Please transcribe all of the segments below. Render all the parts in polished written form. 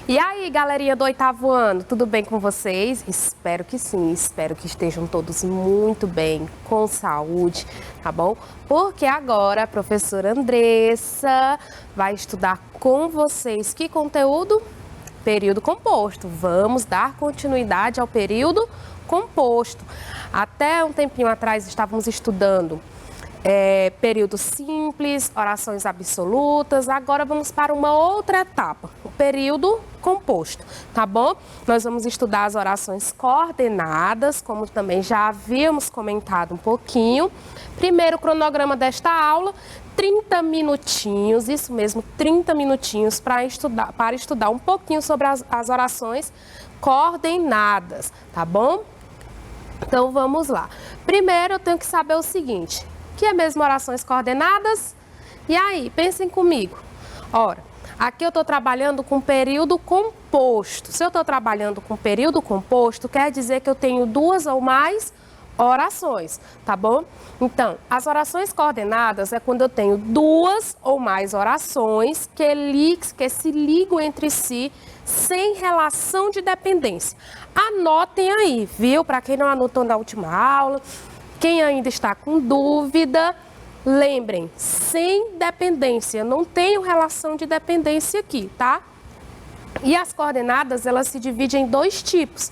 E aí, galerinha do oitavo ano, tudo bem com vocês? Espero que sim, espero que estejam todos muito bem, com saúde, tá bom? Porque agora a professora Andressa vai estudar com vocês que conteúdo? Período composto. Vamos dar continuidade ao período composto. Até um tempinho atrás estávamos estudando período simples, orações absolutas. Agora vamos para uma outra etapa, o período composto, tá bom? Nós vamos estudar as orações coordenadas, como também já havíamos comentado um pouquinho. Primeiro cronograma desta aula, 30 minutinhos, isso mesmo, 30 minutinhos para estudar um pouquinho sobre as orações coordenadas, tá bom? Então vamos lá. Primeiro eu tenho que saber o seguinte: que é mesmo orações coordenadas? E aí, pensem comigo. Ora, aqui eu estou trabalhando com período composto. Se eu estou trabalhando com período composto, quer dizer que eu tenho duas ou mais orações, tá bom? Então, as orações coordenadas é quando eu tenho duas ou mais orações que se ligam entre si sem relação de dependência. Anotem aí, viu? Para quem não anotou na última aula, quem ainda está com dúvida, lembrem, sem dependência, não tenho relação de dependência aqui, tá? E as coordenadas, elas se dividem em dois tipos,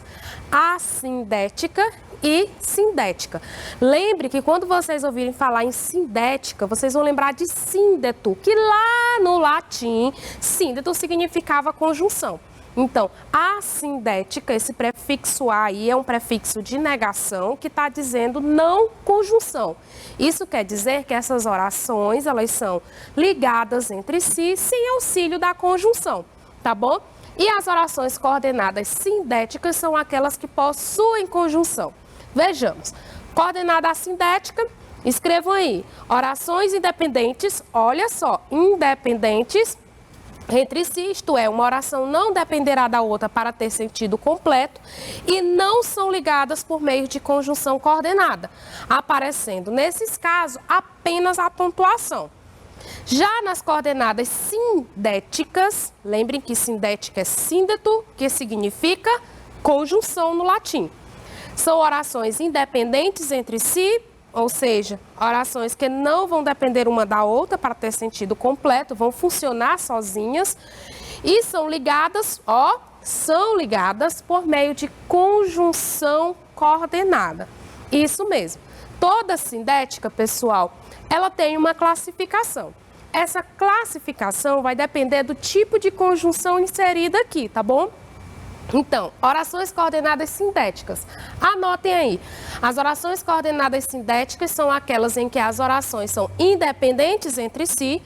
assindética e sindética. Lembre que quando vocês ouvirem falar em sindética, vocês vão lembrar de síndeto, que lá no latim, síndeto significava conjunção. Então, a sindética, esse prefixo A aí é um prefixo de negação que está dizendo não conjunção. Isso quer dizer que essas orações, elas são ligadas entre si sem auxílio da conjunção, tá bom? E as orações coordenadas sindéticas são aquelas que possuem conjunção. Vejamos, coordenada assindética, escrevam aí, orações independentes, olha só, independentes entre si, isto é, uma oração não dependerá da outra para ter sentido completo e não são ligadas por meio de conjunção coordenada, aparecendo nesses casos apenas a pontuação. Já nas coordenadas sindéticas, lembrem que sindética é síndeto, que significa conjunção no latim. São orações independentes entre si, ou seja, orações que não vão depender uma da outra para ter sentido completo, vão funcionar sozinhas e são ligadas por meio de conjunção coordenada. Isso mesmo. Toda sindética, pessoal, ela tem uma classificação. Essa classificação vai depender do tipo de conjunção inserida aqui, tá bom? Então, orações coordenadas sindéticas. Anotem aí. As orações coordenadas sindéticas são aquelas em que as orações são independentes entre si,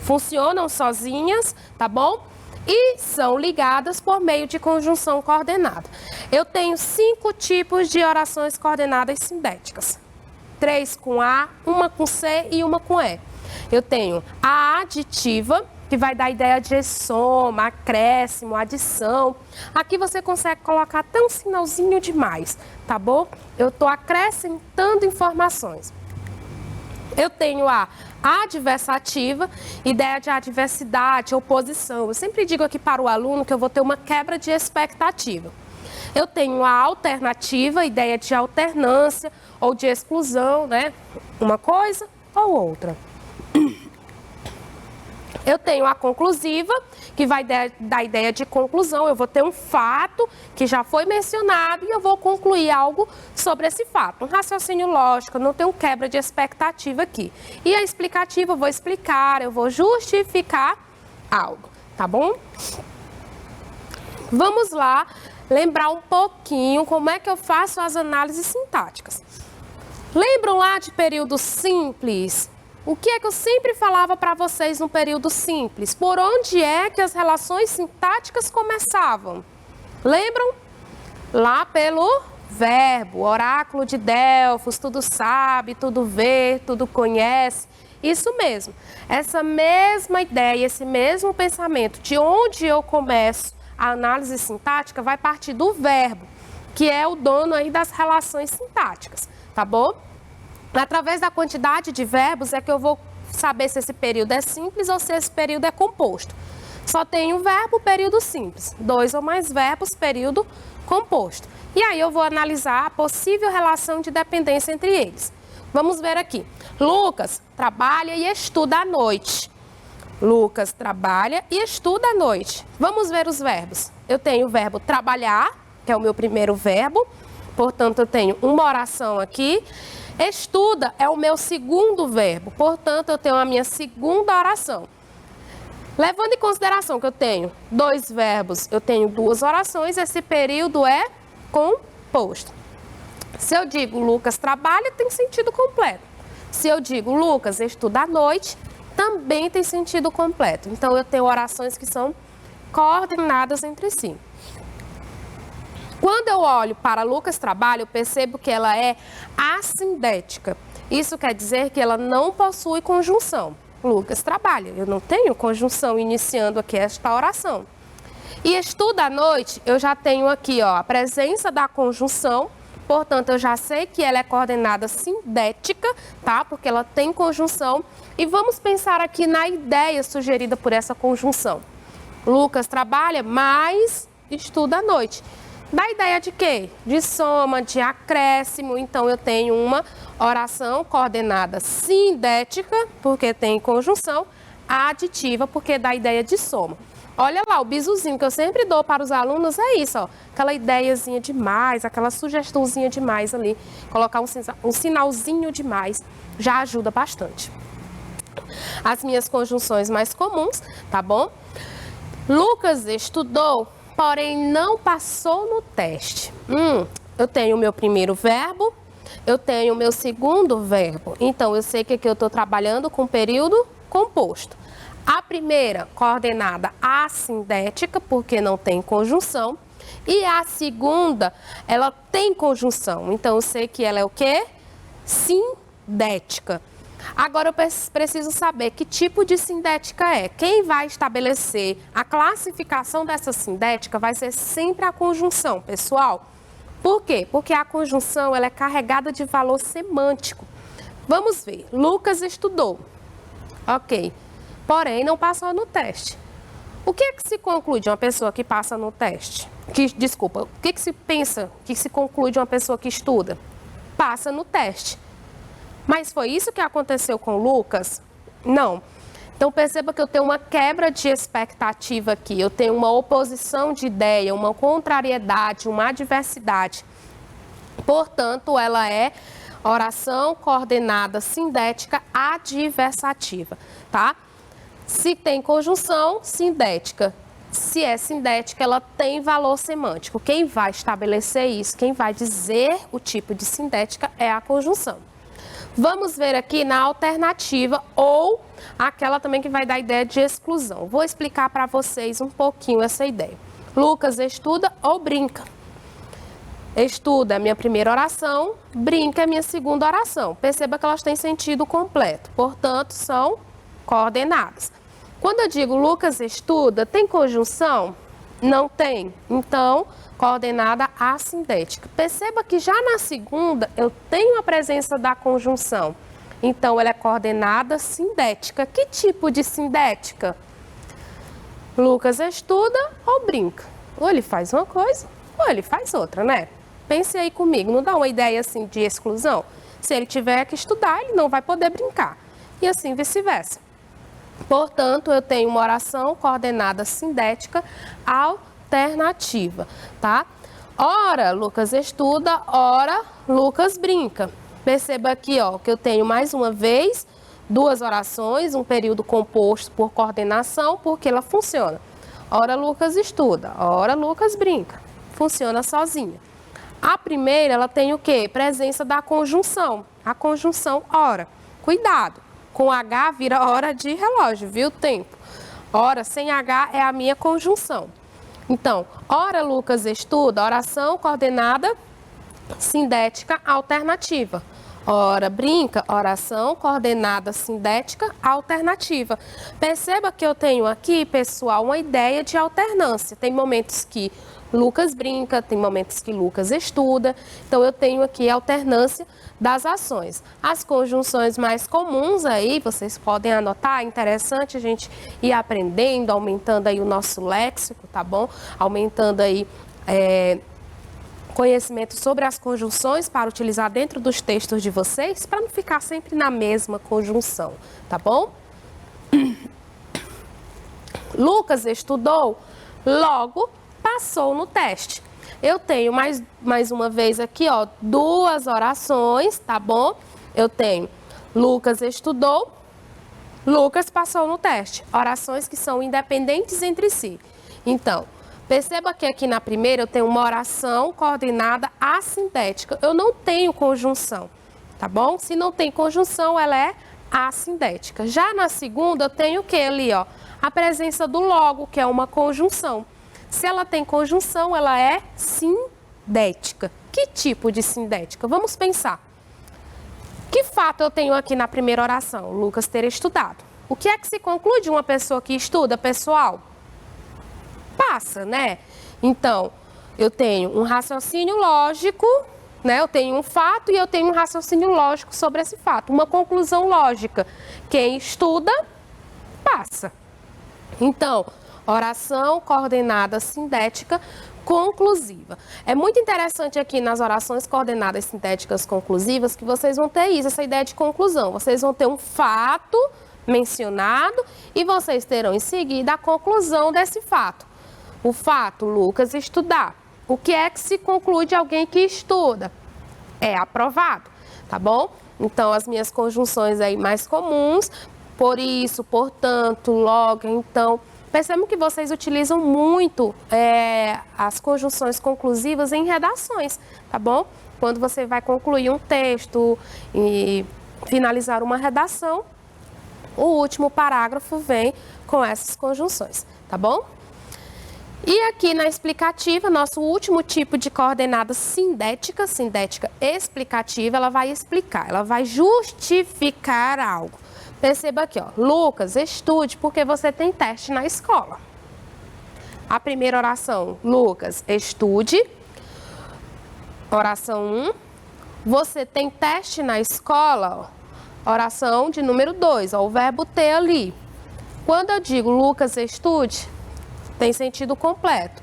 funcionam sozinhas, tá bom? E são ligadas por meio de conjunção coordenada. Eu tenho 5 tipos de orações coordenadas sindéticas. 3 com A, uma com C e uma com E. Eu tenho a aditiva, que vai dar a ideia de soma, acréscimo, adição. Aqui você consegue colocar até um sinalzinho de mais, tá bom? Eu estou acrescentando informações. Eu tenho a adversativa, ideia de adversidade, oposição. Eu sempre digo aqui para o aluno que eu vou ter uma quebra de expectativa. Eu tenho a alternativa, ideia de alternância ou de exclusão, né? Uma coisa ou outra. Eu tenho a conclusiva, que vai dar a ideia de conclusão. Eu vou ter um fato que já foi mencionado e eu vou concluir algo sobre esse fato. Um raciocínio lógico, não tenho quebra de expectativa aqui. E a explicativa, eu vou explicar, eu vou justificar algo, tá bom? Vamos lá lembrar um pouquinho como é que eu faço as análises sintáticas. Lembram lá de período simples? O que é que eu sempre falava para vocês no período simples? Por onde é que as relações sintáticas começavam? Lembram? Lá pelo verbo, oráculo de Delfos, tudo sabe, tudo vê, tudo conhece. Isso mesmo. Essa mesma ideia, esse mesmo pensamento de onde eu começo a análise sintática vai partir do verbo, que é o dono aí das relações sintáticas, tá bom? Através da quantidade de verbos é que eu vou saber se esse período é simples ou se esse período é composto. Só tem um verbo, período simples. 2 ou mais verbos, período composto. E aí eu vou analisar a possível relação de dependência entre eles. Vamos ver aqui. Lucas trabalha e estuda à noite. Lucas trabalha e estuda à noite. Vamos ver os verbos. Eu tenho o verbo trabalhar, que é o meu primeiro verbo. Portanto, eu tenho uma oração aqui. Estuda é o meu segundo verbo. Portanto, eu tenho a minha segunda oração. Levando em consideração que eu tenho 2 verbos, eu tenho 2 orações, esse período é composto. Se eu digo Lucas trabalha, tem sentido completo. Se eu digo Lucas estuda à noite, também tem sentido completo. Então, eu tenho orações que são coordenadas entre si. Quando eu olho para Lucas trabalha, eu percebo que ela é assindética. Isso quer dizer que ela não possui conjunção. Lucas trabalha, eu não tenho conjunção iniciando aqui esta oração. E estuda à noite, eu já tenho aqui ó, a presença da conjunção. Portanto, eu já sei que ela é coordenada sindética, tá? Porque ela tem conjunção. E vamos pensar aqui na ideia sugerida por essa conjunção. Lucas trabalha, mas estuda à noite. Da ideia de quê? De soma, de acréscimo. Então, eu tenho uma oração coordenada sindética, porque tem conjunção, aditiva, porque dá ideia de soma. Olha lá, o bisuzinho que eu sempre dou para os alunos é isso, ó. Aquela ideiazinha de mais, aquela sugestãozinha de mais ali. Colocar um sinalzinho de mais já ajuda bastante. As minhas conjunções mais comuns, tá bom? Lucas estudou, porém não passou no teste. Eu tenho o meu primeiro verbo, eu tenho o meu segundo verbo. Então, eu sei que aqui eu estou trabalhando com período composto. A primeira, coordenada assindética, porque não tem conjunção. E a segunda, ela tem conjunção. Então, eu sei que ela é o quê? Sindética. Agora, eu preciso saber que tipo de sindética é. Quem vai estabelecer a classificação dessa sindética vai ser sempre a conjunção, pessoal. Por quê? Porque a conjunção ela é carregada de valor semântico. Vamos ver. Lucas estudou. Ok. Porém, não passou no teste. O que é que se conclui de uma pessoa que passa no teste? Desculpa, o que é que se pensa, que se conclui de uma pessoa que estuda? Passa no teste. Mas foi isso que aconteceu com o Lucas? Não. Então, perceba que eu tenho uma quebra de expectativa aqui. Eu tenho uma oposição de ideia, uma contrariedade, uma adversidade. Portanto, ela é oração coordenada sindética adversativa, tá? Se tem conjunção, sindética. Se é sindética, ela tem valor semântico. Quem vai estabelecer isso, quem vai dizer o tipo de sindética é a conjunção. Vamos ver aqui na alternativa ou aquela também que vai dar ideia de exclusão. Vou explicar para vocês um pouquinho essa ideia. Lucas estuda ou brinca? Estuda é a minha primeira oração, brinca é a minha segunda oração. Perceba que elas têm sentido completo, portanto, são coordenadas. Quando eu digo Lucas estuda, tem conjunção? Não tem. Então, coordenada assindética. Perceba que já na segunda eu tenho a presença da conjunção. Então, ela é coordenada sindética. Que tipo de sindética? Lucas estuda ou brinca? Ou ele faz uma coisa, ou ele faz outra, né? Pense aí comigo, não dá uma ideia assim de exclusão? Se ele tiver que estudar, ele não vai poder brincar. E assim vice-versa. Portanto, eu tenho uma oração coordenada sindética alternativa, tá? Ora, Lucas estuda, ora, Lucas brinca. Perceba aqui, ó, que eu tenho mais uma vez duas orações, um período composto por coordenação, porque ela funciona. Ora, Lucas estuda, ora, Lucas brinca. Funciona sozinha. A primeira, ela tem o quê? Presença da conjunção. A conjunção ora. Cuidado, com H vira hora de relógio, viu? Tempo. Ora, sem H é a minha conjunção. Então, ora, Lucas estuda, oração coordenada sindética alternativa. Ora, brinca, oração coordenada sindética alternativa. Perceba que eu tenho aqui, pessoal, uma ideia de alternância. Tem momentos que Lucas brinca, tem momentos que Lucas estuda. Então, eu tenho aqui a alternância das ações. As conjunções mais comuns aí, vocês podem anotar, é interessante a gente ir aprendendo, aumentando aí o nosso léxico, tá bom? Aumentando aí conhecimento sobre as conjunções para utilizar dentro dos textos de vocês, para não ficar sempre na mesma conjunção, tá bom? Lucas estudou, logo passou no teste. Eu tenho mais uma vez aqui, ó, duas orações, tá bom? Eu tenho Lucas estudou, Lucas passou no teste. Orações que são independentes entre si. Então, perceba que aqui na primeira eu tenho uma oração coordenada assindética. Eu não tenho conjunção, tá bom? Se não tem conjunção, ela é assindética. Já na segunda, eu tenho o que ali, ó? A presença do logo, que é uma conjunção. Se ela tem conjunção, ela é sindética. Que tipo de sindética? Vamos pensar. Que fato eu tenho aqui na primeira oração? Lucas ter estudado. O que é que se conclui de uma pessoa que estuda, pessoal? Passa, né? Então, eu tenho um raciocínio lógico, né? Eu tenho um fato e eu tenho um raciocínio lógico sobre esse fato. Uma conclusão lógica. Quem estuda, passa. Então, oração coordenada sindética conclusiva. É muito interessante aqui nas orações coordenadas sintéticas conclusivas que vocês vão ter isso, essa ideia de conclusão. Vocês vão ter um fato mencionado e vocês terão em seguida a conclusão desse fato. O fato, Lucas estudar. O que é que se conclui de alguém que estuda? É aprovado, tá bom? Então, as minhas conjunções aí mais comuns, por isso, portanto, logo, então. Percebam que vocês utilizam muito as conjunções conclusivas em redações, tá bom? Quando você vai concluir um texto e finalizar uma redação, o último parágrafo vem com essas conjunções, tá bom? E aqui na explicativa, nosso último tipo de coordenada sindética explicativa, ela vai explicar, ela vai justificar algo. Perceba aqui, ó, Lucas, estude porque você tem teste na escola. A primeira oração, Lucas, estude. Oração 1, você tem teste na escola. Ó. Oração de número 2, ó, o verbo ter ali. Quando eu digo Lucas, estude, tem sentido completo.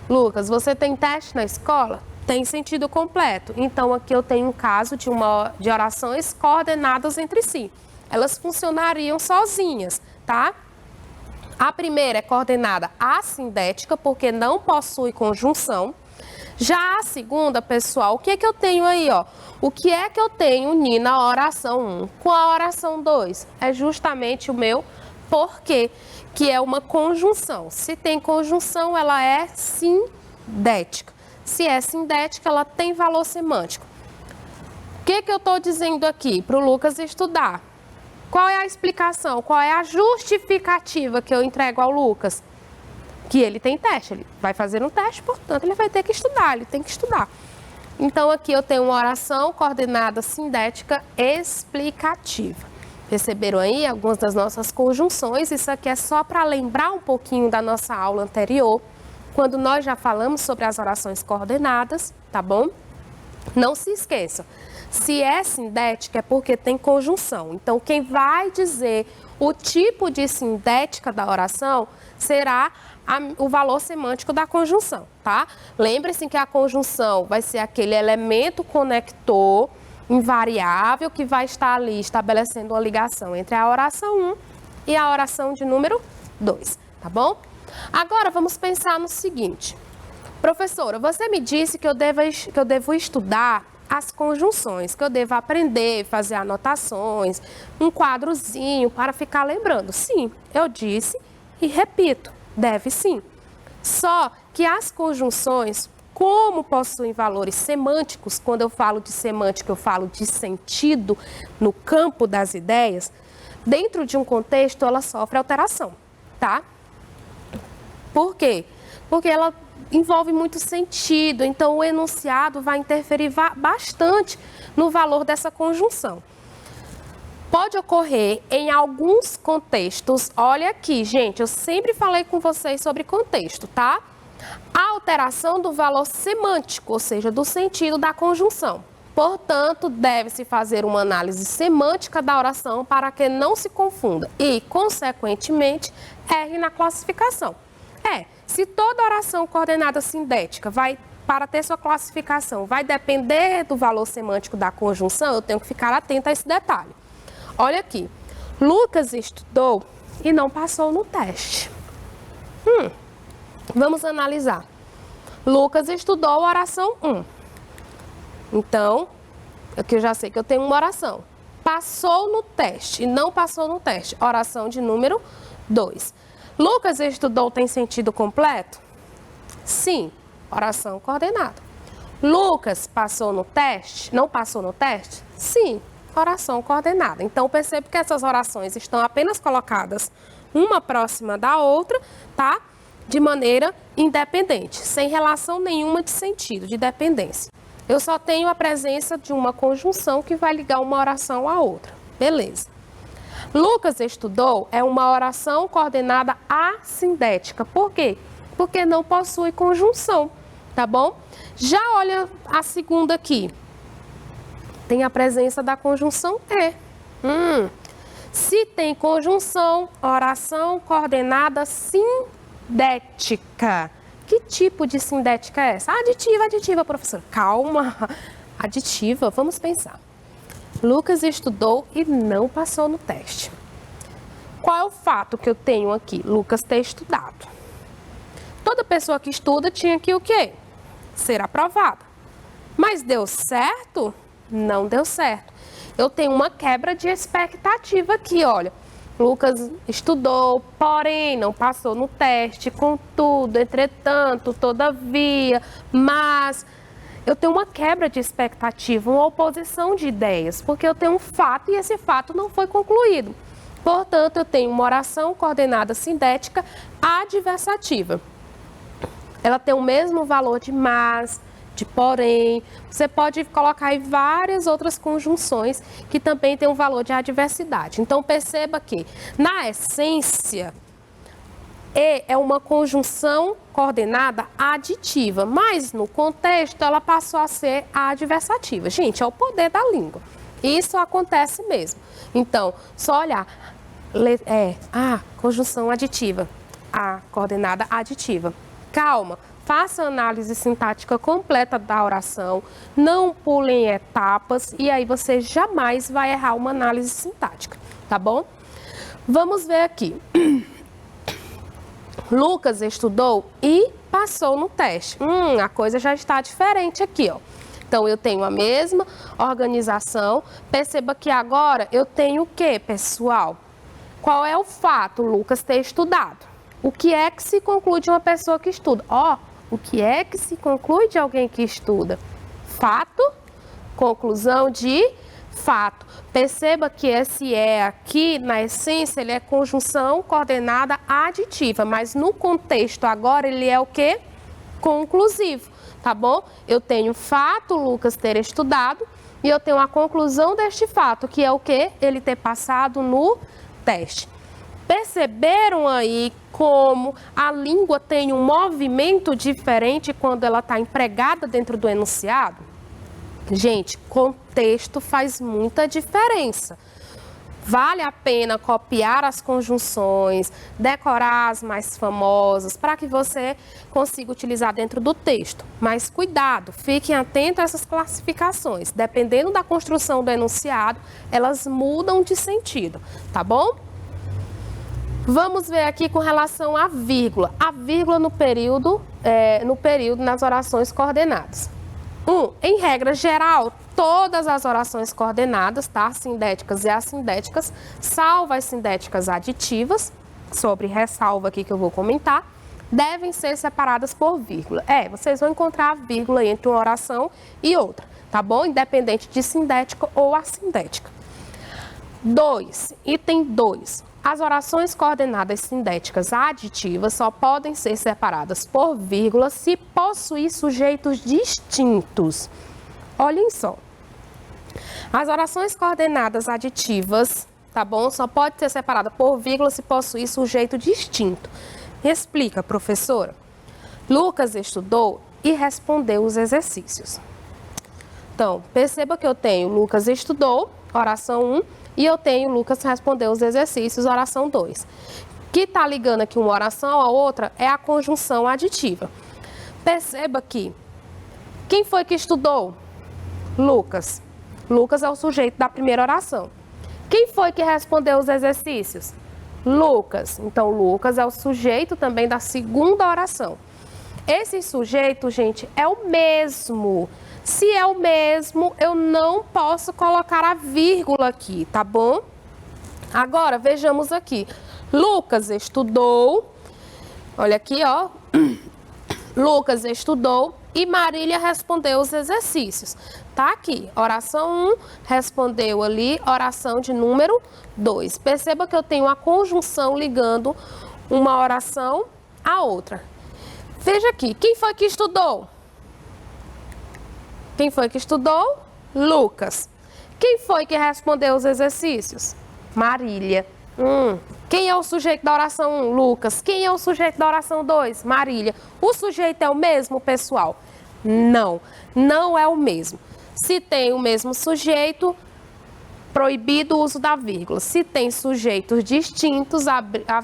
Lucas, você tem teste na escola? Tem sentido completo. Então, aqui eu tenho um caso de orações coordenadas entre si. Elas funcionariam sozinhas, tá? A primeira é coordenada assindética, porque não possui conjunção. Já a segunda, pessoal, o que é que eu tenho aí, ó? O que é que eu tenho unir na oração 1 com a oração 2? É justamente o meu porquê, que é uma conjunção. Se tem conjunção, ela é sindética. Se é sindética, ela tem valor semântico. O que é que eu estou dizendo aqui para o Lucas estudar? Qual é a explicação? Qual é a justificativa que eu entrego ao Lucas? Que ele tem teste, ele vai fazer um teste, portanto, ele vai ter que estudar, ele tem que estudar. Então, aqui eu tenho uma oração coordenada sindética explicativa. Perceberam aí algumas das nossas conjunções? Isso aqui é só para lembrar um pouquinho da nossa aula anterior, quando nós já falamos sobre as orações coordenadas, tá bom? Não se esqueçam. Se é sindética é porque tem conjunção. Então, quem vai dizer o tipo de sindética da oração será o valor semântico da conjunção, tá? Lembre-se que a conjunção vai ser aquele elemento conector invariável que vai estar ali estabelecendo uma ligação entre a oração 1 e a oração de número 2, tá bom? Agora, vamos pensar no seguinte. Professora, você me disse que eu devo estudar as conjunções, que eu devo aprender, fazer anotações, um quadrozinho para ficar lembrando. Sim, eu disse e repito, deve sim. Só que as conjunções, como possuem valores semânticos, quando eu falo de semântica, eu falo de sentido no campo das ideias, dentro de um contexto ela sofre alteração, tá? Por quê? Porque ela envolve muito sentido, então o enunciado vai interferir bastante no valor dessa conjunção. Pode ocorrer em alguns contextos, olha aqui, gente, eu sempre falei com vocês sobre contexto, tá? A alteração do valor semântico, ou seja, do sentido da conjunção. Portanto, deve-se fazer uma análise semântica da oração para que não se confunda e, consequentemente, erre na classificação. Se toda oração coordenada sindética para ter sua classificação, vai depender do valor semântico da conjunção, eu tenho que ficar atenta a esse detalhe. Olha aqui, Lucas estudou e não passou no teste. Vamos analisar. Lucas estudou a oração 1. Então, aqui eu já sei que eu tenho uma oração. Passou no teste e não passou no teste. Oração de número 2. Lucas estudou tem sentido completo? Sim. Oração coordenada. Lucas passou no teste? Não passou no teste? Sim. Oração coordenada. Então, percebo que essas orações estão apenas colocadas uma próxima da outra, tá? De maneira independente, sem relação nenhuma de sentido, de dependência. Eu só tenho a presença de uma conjunção que vai ligar uma oração à outra. Beleza. Lucas estudou é uma oração coordenada assindética. Por quê? Porque não possui conjunção, tá bom? Já olha a segunda aqui. Tem a presença da conjunção E. Se tem conjunção, oração coordenada sindética. Que tipo de sindética é essa? Aditiva, professora. Calma. Aditiva, vamos pensar. Lucas estudou e não passou no teste. Qual é o fato que eu tenho aqui? Lucas ter estudado. Toda pessoa que estuda tinha que o quê? Ser aprovada. Mas deu certo? Não deu certo. Eu tenho uma quebra de expectativa aqui, olha. Lucas estudou, porém não passou no teste, contudo, entretanto, todavia, mas eu tenho uma quebra de expectativa, uma oposição de ideias, porque eu tenho um fato e esse fato não foi concluído. Portanto, eu tenho uma oração coordenada sindética adversativa. Ela tem o mesmo valor de mas, de porém. Você pode colocar aí várias outras conjunções que também tem um valor de adversidade. Então, perceba que, na essência, E é uma conjunção coordenada aditiva, mas no contexto ela passou a ser adversativa. Gente, é o poder da língua. Isso acontece mesmo. Então, só olhar. Conjunção aditiva. A coordenada aditiva. Calma. Faça a análise sintática completa da oração, não pulem etapas e aí você jamais vai errar uma análise sintática, tá bom? Vamos ver aqui. Lucas estudou e passou no teste. A coisa já está diferente aqui, ó. Então, eu tenho a mesma organização. Perceba que agora eu tenho o quê, pessoal? Qual é o fato? Lucas ter estudado. O que é que se conclui de uma pessoa que estuda? O que é que se conclui de alguém que estuda? Fato, conclusão de fato. Perceba que esse aqui, na essência, ele é conjunção coordenada aditiva, mas no contexto agora ele é o quê? Conclusivo, tá bom? Eu tenho fato, Lucas ter estudado, e eu tenho a conclusão deste fato, que é o quê? Ele ter passado no teste. Perceberam aí como a língua tem um movimento diferente quando ela está empregada dentro do enunciado? Gente, contexto faz muita diferença. Vale a pena copiar as conjunções, decorar as mais famosas, para que você consiga utilizar dentro do texto. Mas cuidado, fiquem atentos a essas classificações. Dependendo da construção do enunciado, elas mudam de sentido, tá bom? Vamos ver aqui com relação à vírgula. A vírgula no período nas orações coordenadas. Em regra geral, todas as orações coordenadas, tá? Sindéticas e assindéticas, salvo as sindéticas aditivas, sobre ressalva aqui que eu vou comentar, devem ser separadas por vírgula. Vocês vão encontrar a vírgula entre uma oração e outra, tá bom? Independente de sindética ou assindética. Item 2. As orações coordenadas sindéticas aditivas só podem ser separadas por vírgula se possuir sujeitos distintos. Olhem só. As orações coordenadas aditivas, tá bom? Só pode ser separada por vírgula se possuir sujeito distinto. Explica, professora. Lucas estudou e respondeu os exercícios. Então, perceba que eu tenho Lucas estudou, oração 1, e eu tenho Lucas respondeu os exercícios, oração 2. Que está ligando aqui uma oração à outra é a conjunção aditiva. Perceba que quem foi que estudou? Lucas. Lucas é o sujeito da primeira oração. Quem foi que respondeu os exercícios? Lucas. Então, Lucas é o sujeito também da segunda oração. Esse sujeito, gente, é o mesmo. Se é o mesmo, eu não posso colocar a vírgula aqui, tá bom? Agora, vejamos aqui. Lucas estudou, olha aqui, ó. Lucas estudou e Marília respondeu os exercícios. Tá aqui, oração 1, respondeu ali, oração de número 2. Perceba que eu tenho a conjunção ligando uma oração à outra. Veja aqui, quem foi que estudou? Quem foi que estudou? Lucas. Quem foi que respondeu os exercícios? Marília. Quem é o sujeito da oração 1? Lucas. Quem é o sujeito da oração 2? Marília. O sujeito é o mesmo, pessoal? Não, não é o mesmo. Se tem o mesmo sujeito, proibido o uso da vírgula. Se tem sujeitos distintos, a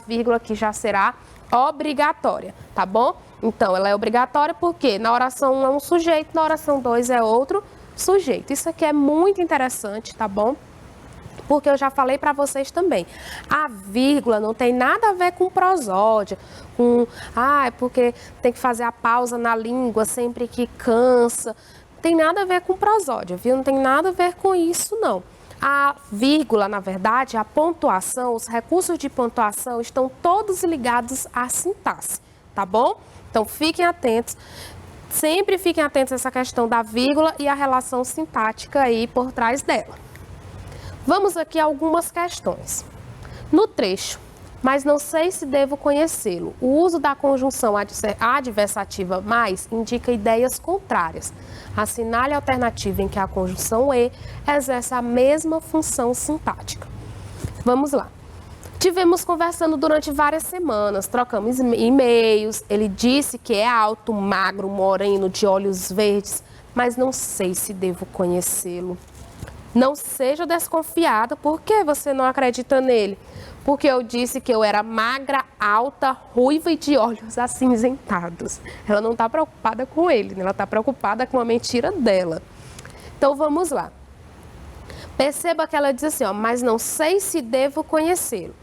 vírgula aqui já será obrigatória, tá bom? Então, ela é obrigatória porque na oração 1 é um sujeito, na oração 2 é outro sujeito. Isso aqui é muito interessante, tá bom? Porque eu já falei para vocês também. A vírgula não tem nada a ver com prosódia, com... é porque tem que fazer a pausa na língua sempre que cansa. Tem nada a ver com prosódia, viu? Não tem nada a ver com isso, não. A vírgula, na verdade, a pontuação, os recursos de pontuação estão todos ligados à sintaxe, tá bom? Então, fiquem atentos, sempre fiquem atentos a essa questão da vírgula e a relação sintática aí por trás dela. Vamos aqui a algumas questões. No trecho, mas não sei se devo conhecê-lo, o uso da conjunção adversativa mais indica ideias contrárias. Assinale a alternativa em que a conjunção e exerce a mesma função sintática. Vamos lá. Tivemos conversando durante várias semanas, trocamos e-mails, ele disse que é alto, magro, moreno, de olhos verdes, mas não sei se devo conhecê-lo. Não seja desconfiada, por que você não acredita nele? Porque eu disse que eu era magra, alta, ruiva e de olhos acinzentados. Ela não está preocupada com ele, ela está preocupada com a mentira dela. Então vamos lá. Perceba que ela diz assim, ó, mas não sei se devo conhecê-lo.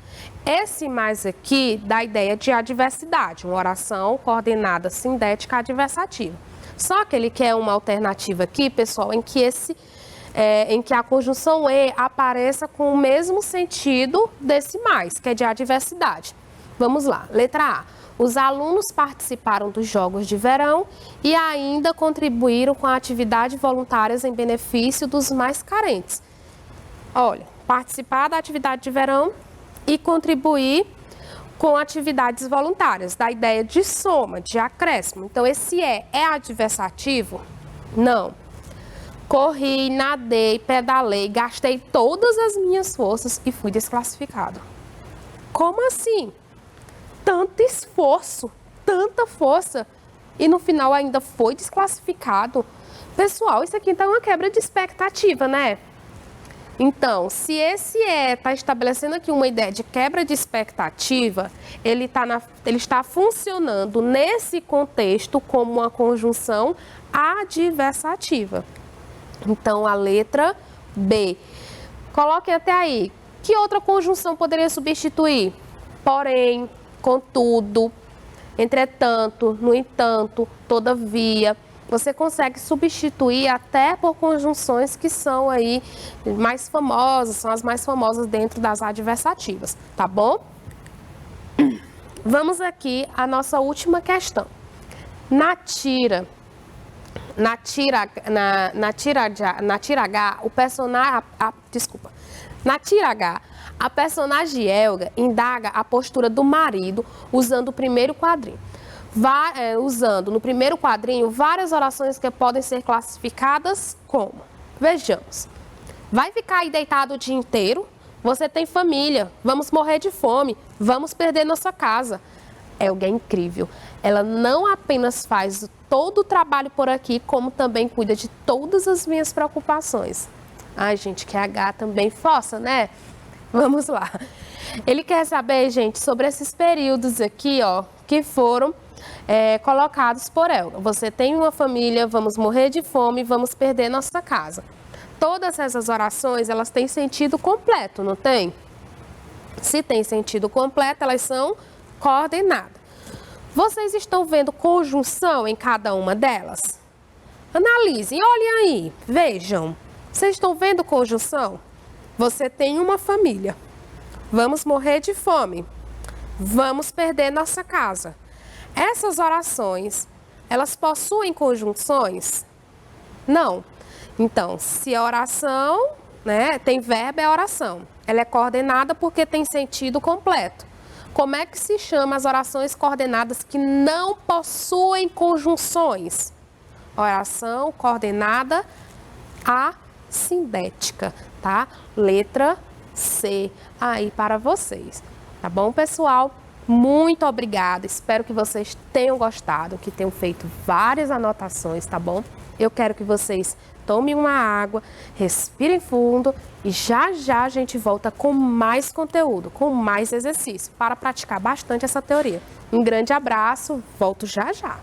Esse mais aqui dá a ideia de adversidade, uma oração coordenada sindética adversativa. Só que ele quer uma alternativa aqui, pessoal, em que a conjunção e apareça com o mesmo sentido desse mais, que é de adversidade. Vamos lá, letra A. Os alunos participaram dos Jogos de Verão e ainda contribuíram com atividades voluntárias em benefício dos mais carentes. Olha, participar da atividade de verão e contribuir com atividades voluntárias, da ideia de soma, de acréscimo. Então, esse é adversativo? Não. Corri, nadei, pedalei, gastei todas as minhas forças e fui desclassificado. Como assim? Tanto esforço, tanta força e no final ainda foi desclassificado. Pessoal, isso aqui então é uma quebra de expectativa, né? Então, se esse está estabelecendo aqui uma ideia de quebra de expectativa, ele está funcionando nesse contexto como uma conjunção adversativa. Então, a letra B. Coloquem até aí. Que outra conjunção poderia substituir? Porém, contudo, entretanto, no entanto, todavia. Você consegue substituir até por conjunções que são aí mais famosas, são as mais famosas dentro das adversativas, tá bom? Vamos aqui à nossa última questão. Na tira H, o personagem, na tira H, a personagem Helga indaga a postura do marido usando o primeiro quadrinho. Usando no primeiro quadrinho várias orações que podem ser classificadas como. Vejamos. Vai ficar aí deitado o dia inteiro? Você tem família. Vamos morrer de fome. Vamos perder nossa casa. Elga é incrível. Ela não apenas faz todo o trabalho por aqui, como também cuida de todas as minhas preocupações. Ai, gente, que H também força, né? Vamos lá. Ele quer saber, gente, sobre esses períodos aqui, ó, que foram colocados por Elga. Você tem uma família, vamos morrer de fome, vamos perder nossa casa. Todas essas orações, elas têm sentido completo, não tem? Se tem sentido completo, elas são coordenadas. Vocês estão vendo conjunção em cada uma delas? Analisem, olhem aí, vejam. Vocês estão vendo conjunção? Você tem uma família. Vamos morrer de fome. Vamos perder nossa casa. Essas orações, elas possuem conjunções? Não. Então, se a oração, né, tem verbo, é oração. Ela é coordenada porque tem sentido completo. Como é que se chama as orações coordenadas que não possuem conjunções? Oração coordenada assindética, tá? Letra C aí para vocês. Tá bom, pessoal? Muito obrigada. Espero que vocês tenham gostado, que tenham feito várias anotações, tá bom? Eu quero que vocês tomem uma água, respirem fundo e já já a gente volta com mais conteúdo, com mais exercício, para praticar bastante essa teoria. Um grande abraço, volto já já.